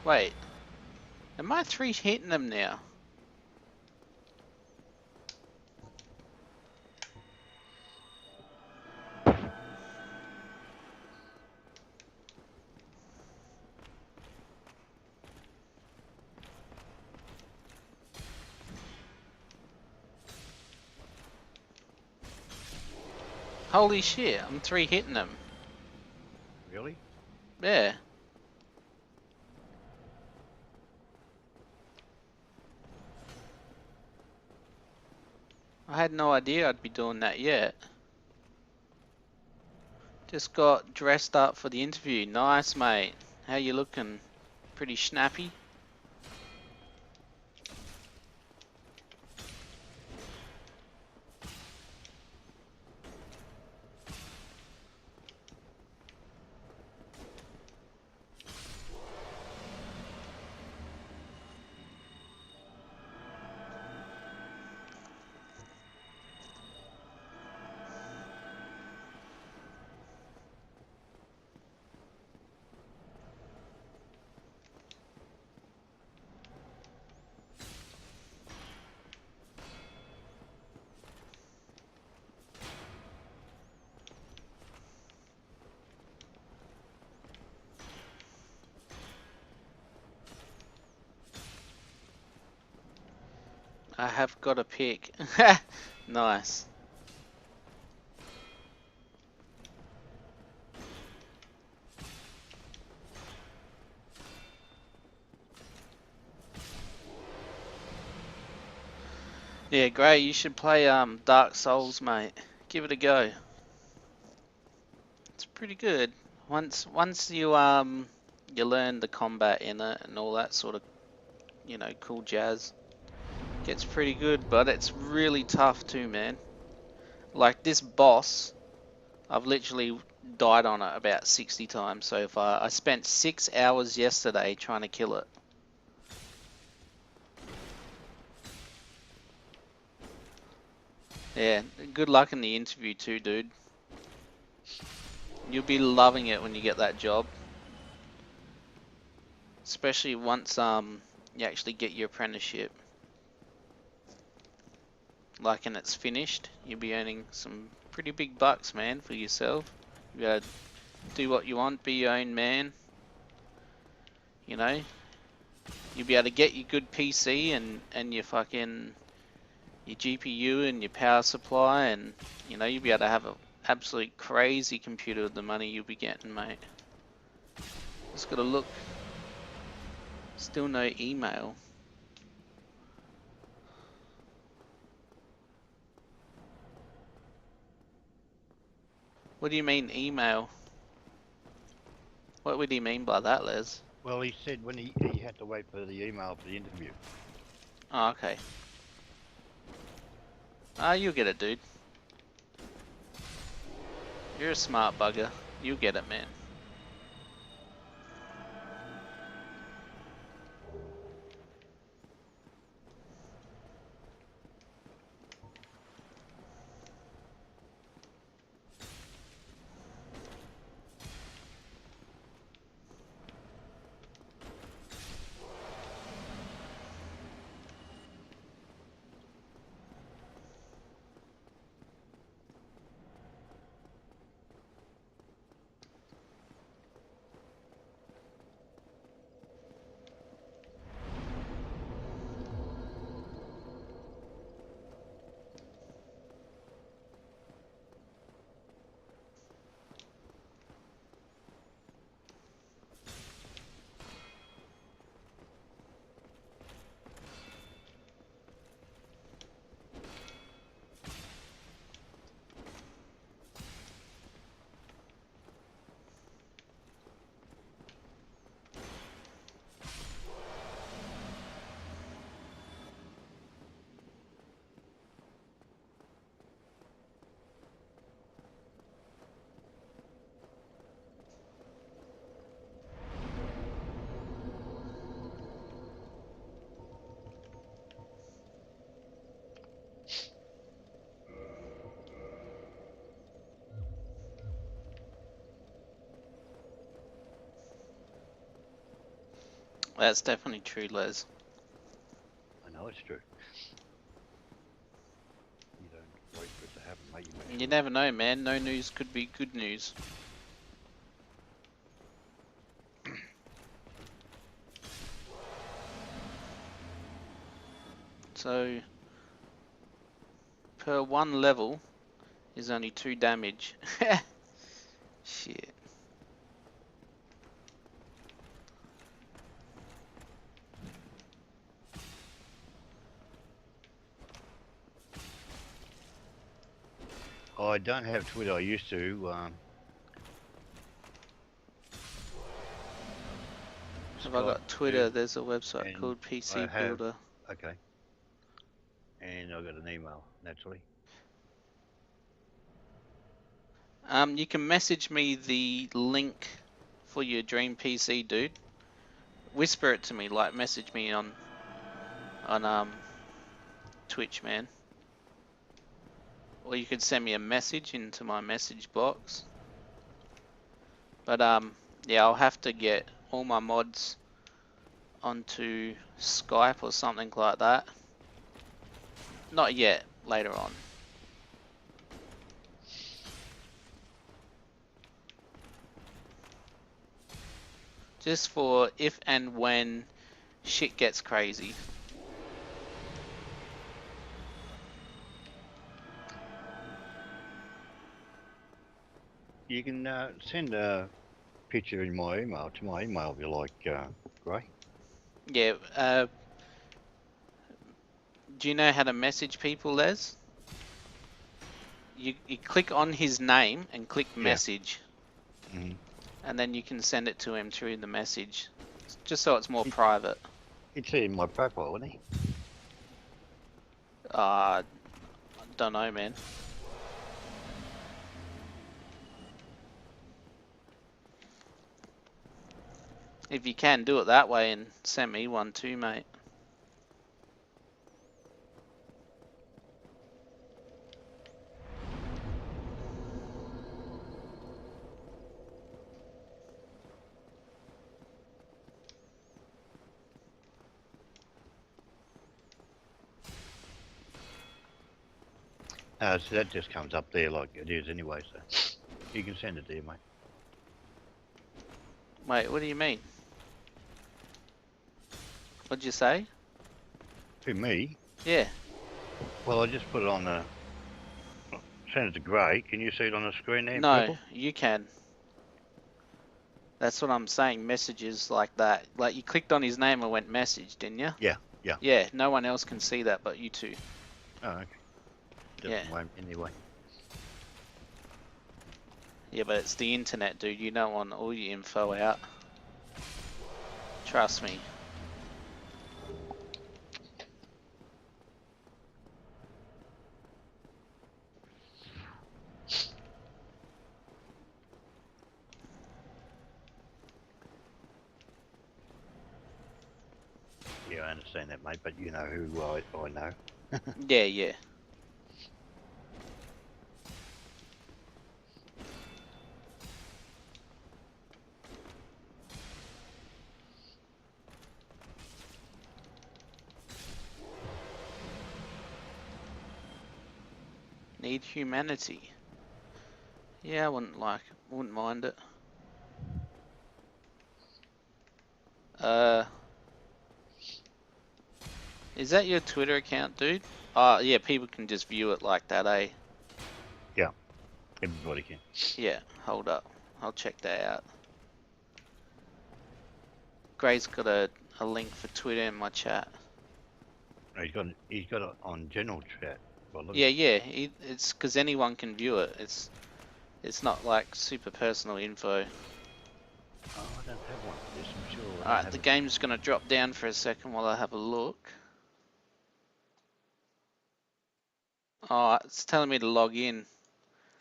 Wait, am I three hitting them now? Holy shit, I'm three hitting them. Really? Yeah. I had no idea I'd be doing that yet. Just got dressed up for the interview. Nice, mate. How you looking? Pretty snappy? I have got a pick. Nice. Yeah, great. You should play Dark Souls, mate. Give it a go. It's pretty good. Once you learn the combat in it and all that sort of, cool jazz. Gets pretty good, but it's really tough too, man. Like this boss, I've literally died on it about 60 times so far. I spent 6 hours yesterday trying to kill it. Yeah, good luck in the interview too, dude. You'll be loving it when you get that job. Especially once you actually get your apprenticeship. Like and it's finished, you'll be earning some pretty big bucks, man, for yourself. You'll be able to do what you want, be your own man. You know, you'll be able to get your good PC and your GPU and your power supply, and you'll be able to have a absolute crazy computer with the money you'll be getting, mate. Just gotta look. Still no email. What do you mean email? What would he mean by that, Les? Well, he said when he had to wait for the email for the interview. Oh, okay. You'll get it, dude. You're a smart bugger. You'll get it, man. That's definitely true, Les. I know it's true. You don't wait for it to happen, mate. You make You sure. never know, man. No news could be good news. So, per one level is only 2 damage. Shit. I don't have Twitter. I used to. Have I got Twitter? There's a website and called I PC have. Builder. Okay. And I got an email naturally. You can message me the link for your dream PC, dude. Whisper it to me, like message me on Twitch, man. Or you could send me a message into my message box. But yeah, I'll have to get all my mods onto Skype or something like that. Not yet, later on. Just for if and when shit gets crazy. You can send a picture in my email to my email if you like, Gray. Yeah, do you know how to message people, Les? You click on his name and click message. Mm-hmm. And then you can send it to him through the message. Just so it's more private. He'd see in my profile, wouldn't he? I don't know, man. If you can, do it that way and send me one too, mate. So that just comes up there like it is anyway, so you can send it there, mate. Wait, what do you mean? What'd you say? To me? Yeah. Well, I just put it on the... Send it to Gray. Can you see it on the screen there in No, purple? you can. That's what I'm saying, messages like that. Like you clicked on his name and went message, didn't you? Yeah, yeah. Yeah, no one else can see that but you two. Oh, okay. Different way anyway. Yeah, but it's the internet, dude. You don't want all your info out. Trust me. Yeah, I understand that, mate, but you know who I know. Yeah, yeah. Need humanity. Yeah, I wouldn't mind it. Is that your Twitter account, dude? Yeah, people can just view it like that, eh? Yeah, everybody can. Yeah, hold up. I'll check that out. Gray's got a link for Twitter in my chat. No, he's got it on general chat. Yeah, yeah. It's because anyone can view it. It's not like super personal info. Oh, I don't have one for this, I'm sure. Alright, the game's gonna drop down for a second while I have a look. Oh, it's telling me to log in.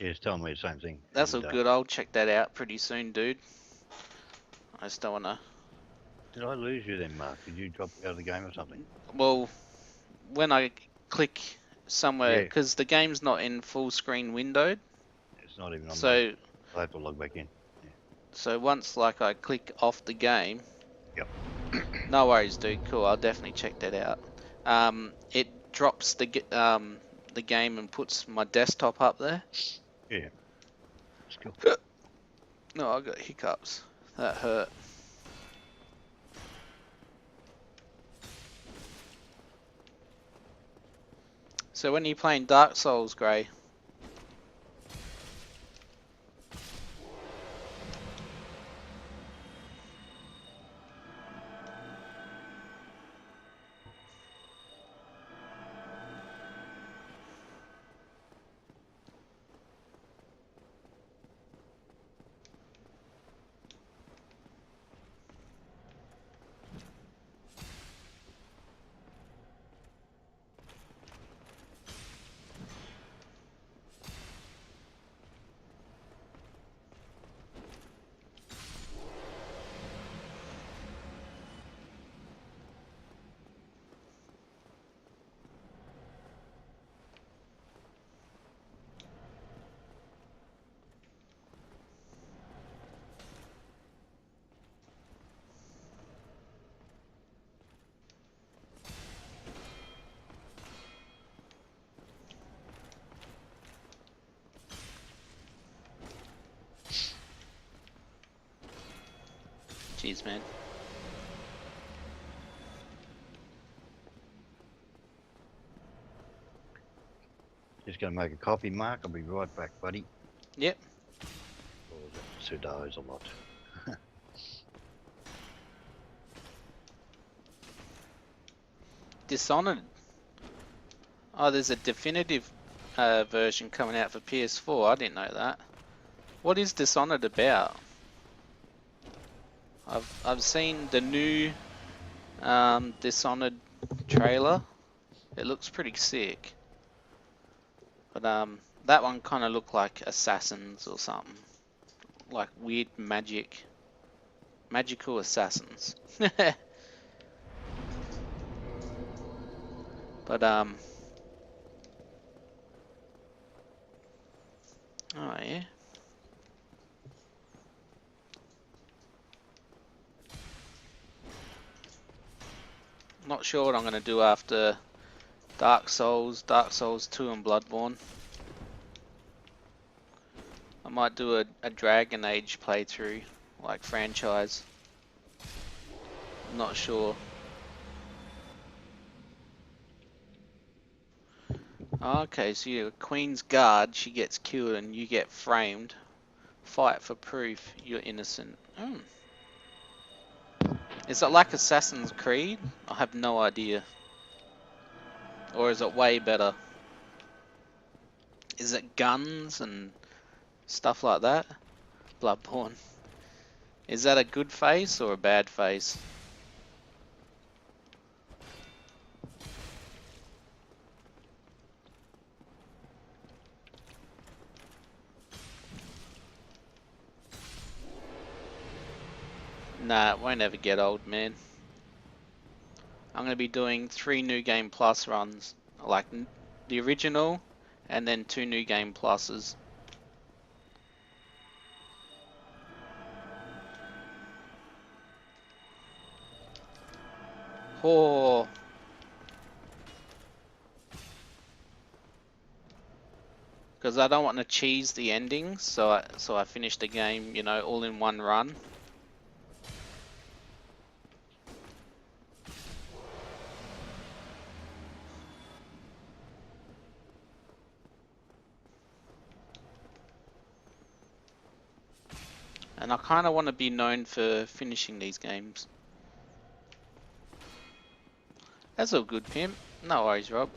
Yeah, it's telling me the same thing. That's all good. I'll check that out pretty soon, dude. I just don't wanna... Did I lose you then, Mark? Did you drop out of the game or something? Well, when I click somewhere, Yeah. because the game's not in full screen windowed. It's not even on So I'll have to log back in. So once like I click off the game, Yep. No worries, dude. Cool. I'll definitely check that out. It drops the game and puts my desktop up there. Yeah. It's cool. No, I got hiccups. That hurt. So when are you playing Dark Souls, Gray? Jeez, man. Just gonna make a coffee, Mark. I'll be right back, buddy. Yep. Oh, Sudo's a lot. Dishonored. Oh, there's a definitive version coming out for PS4. I didn't know that. What is Dishonored about? I've seen the new Dishonored trailer. It looks pretty sick. But that one kind of looked like assassins or something. Like weird magical assassins. But oh yeah. Not sure what I'm gonna do after Dark Souls 2 and Bloodborne. I might do a Dragon Age playthrough, like franchise. I'm not sure. Okay, so you're Queen's Guard, she gets killed and you get framed. Fight for proof you're innocent. Is it like Assassin's Creed? I have no idea. Or is it way better? Is it guns and stuff like that? Bloodborne. Is that a good face or a bad face? Nah, it won't ever get old, man. I'm going to be doing 3 New Game Plus runs. Like the original, and then 2 New Game Pluses. Oh. Because I don't want to cheese the endings, so I finished the game, you know, all in one run. And I kind of want to be known for finishing these games. That's all good, pimp. No worries, Rob.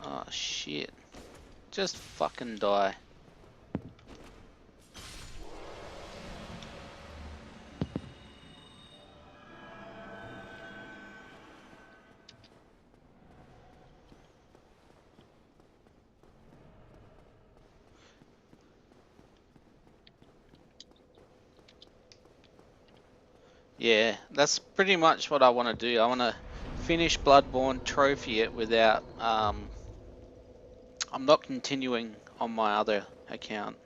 Oh, shit. Just fucking die. Yeah, that's pretty much what I want to do. I want to finish Bloodborne, trophy it without, I'm not continuing on my other account.